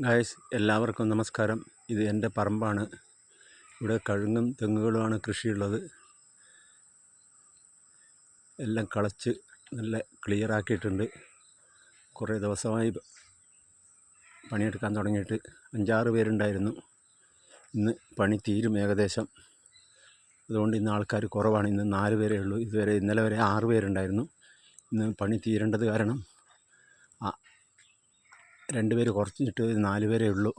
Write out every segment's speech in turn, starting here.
Guys, എല്ലാവർക്കും നമസ്കാരം. ഇത് എൻ്റെ പറമ്പാണ്. ഇവിടെ കഴുങ്ങും തെങ്ങുകളുമാണ് കൃഷിയുള്ളത്. എല്ലാം കളച്ച് നല്ല ക്ലിയർ ആക്കിയിട്ടുണ്ട്. കുറേ ദിവസമായി പണിയെടുക്കാൻ തുടങ്ങിയിട്ട് 5-6 പേരുണ്ടായിരുന്നു. ഇന്ന് പണി തീരും ഏകദേശം. അതുകൊണ്ട് ഇന്ന് ആൾക്കാർ കുറവാണ്. ഇന്ന് 4 പേരേ ഉള്ളൂ. ഇന്നലെ വരെ 6 പേരുണ്ടായിരുന്നു. ഇന്ന് പണി തീരേണ്ടത് കാരണം 2 പേര് കുറച്ചിട്ട് 4 പേരേ ഉള്ളൂ.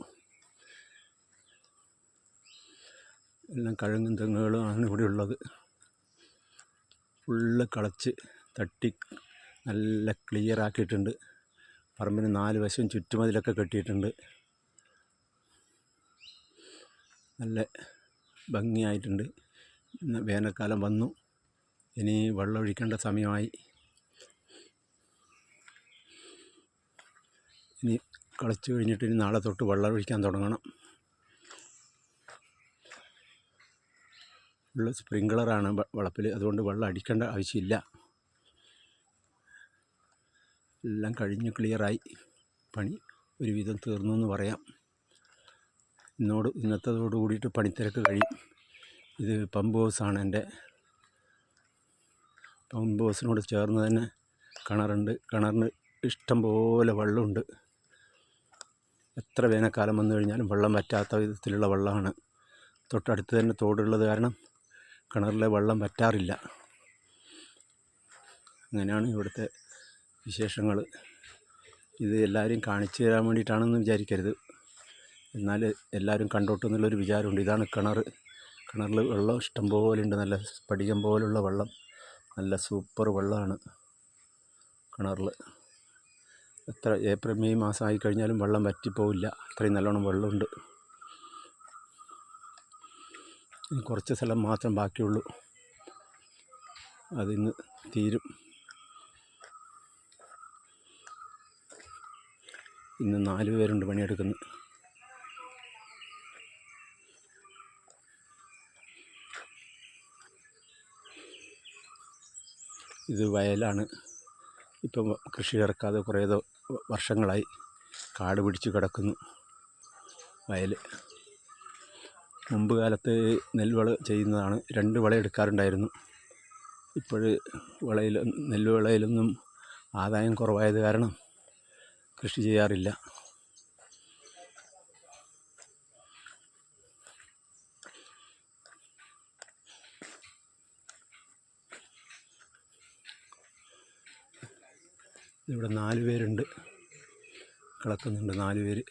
എല്ലാം കഴുങ്ങും തെങ്ങുകളുമാണ് ഇവിടെ ഉള്ളത്. ഫുള്ള് കളച്ച് തട്ടി നല്ല ക്ലിയർ ആക്കിയിട്ടുണ്ട്. പറമ്പിന് 4 വശവും ചുറ്റുമതിലൊക്കെ കെട്ടിയിട്ടുണ്ട്. നല്ല ഭംഗിയായിട്ടുണ്ട്. ഇന്ന് വേനൽക്കാലം വന്നു. ഇനി വെള്ളമൊഴിക്കേണ്ട സമയമായി. ഇനി കളച്ച് കഴിഞ്ഞിട്ട് ഇനി നാളെ തൊട്ട് വെള്ളമൊഴിക്കാൻ തുടങ്ങണം. ഉള്ള സ്പ്രിങ്ക്ലറാണ് വളപ്പിൽ, അതുകൊണ്ട് വെള്ളം അടിക്കേണ്ട ആവശ്യമില്ല. എല്ലാം കഴിഞ്ഞ് ക്ലിയറായി. പണി ഒരുവിധം തീർന്നു എന്ന് പറയാം. ഇന്നത്തോടു കൂടിയിട്ട് പണിത്തിരക്ക് കഴിയും. ഇത് പമ്പ് ഹൗസാണ്. എൻ്റെ പമ്പ് ഹൗസിനോട് ചേർന്ന് തന്നെ കിണറുണ്ട്. കിണറിന് ഇഷ്ടം പോലെ വെള്ളമുണ്ട്. എത്ര വേനൽക്കാലം വന്നു കഴിഞ്ഞാലും വെള്ളം വറ്റാത്ത വിധത്തിലുള്ള വെള്ളമാണ്. തൊട്ടടുത്ത് തന്നെ തോടുള്ളത് കാരണം കിണറിലെ വെള്ളം വറ്റാറില്ല. അങ്ങനെയാണ് ഇവിടുത്തെ വിശേഷങ്ങൾ. ഇത് എല്ലാവരും കാണിച്ചു തരാൻ വേണ്ടിയിട്ടാണെന്ന് വിചാരിക്കരുത്. എന്നാൽ എല്ലാവരും കണ്ടോട്ടെ എന്നുള്ളൊരു വിചാരമുണ്ട്. ഇതാണ് കിണർ. കിണറിൽ വെള്ളം ഇഷ്ടം പോലെ ഉണ്ട്. നല്ല സ്ഫടികം പോലുള്ള വെള്ളം, നല്ല സൂപ്പർ വെള്ളമാണ് കിണറിൽ. എത്ര ഏപ്രിൽ മെയ് മാസമായി കഴിഞ്ഞാലും വെള്ളം വറ്റിപ്പോവില്ല. അത്രയും നല്ലോണം വെള്ളമുണ്ട്. ഇനി കുറച്ച് സ്ഥലം മാത്രം ബാക്കിയുള്ളൂ. അതിന്ന് തീരും. ഇന്ന് 4 പേരുണ്ട് പണിയെടുക്കുന്നത്. ഇത് വയലാണ്. ഇപ്പം കൃഷി ഇറക്കാതെ കുറേ വർഷങ്ങളായി കാട് പിടിച്ച് കിടക്കുന്നു വയൽ. മുമ്പ് കാലത്ത് നെൽവിള ചെയ്യുന്നതാണ്. 2 വിള എടുക്കാറുണ്ടായിരുന്നു. ഇപ്പോൾ നെൽവിളയിലൊന്നും ആദായം കുറവായത് കാരണം കൃഷി ചെയ്യാറില്ല. ഇവിടെ 4 പേരുണ്ട്, കിടക്കുന്നുണ്ട്. 4 പേര്.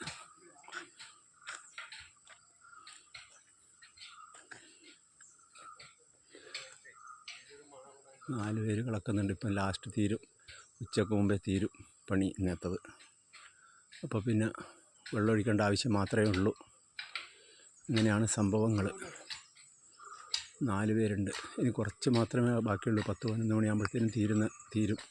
കിടക്കുന്നുണ്ട്. ഇപ്പം ലാസ്റ്റ് തീരും. ഉച്ചക്ക് മുമ്പേ തീരും പണി ഇന്നത്തത്. അപ്പോൾ പിന്നെ വെള്ളമൊഴിക്കേണ്ട ആവശ്യം മാത്രമേ ഉള്ളൂ. ഇങ്ങനെയാണ് സംഭവങ്ങൾ. 4 പേരുണ്ട്. ഇനി കുറച്ച് മാത്രമേ ബാക്കിയുള്ളൂ. 10-11 മണിയാകുമ്പോഴത്തേനും തീരും.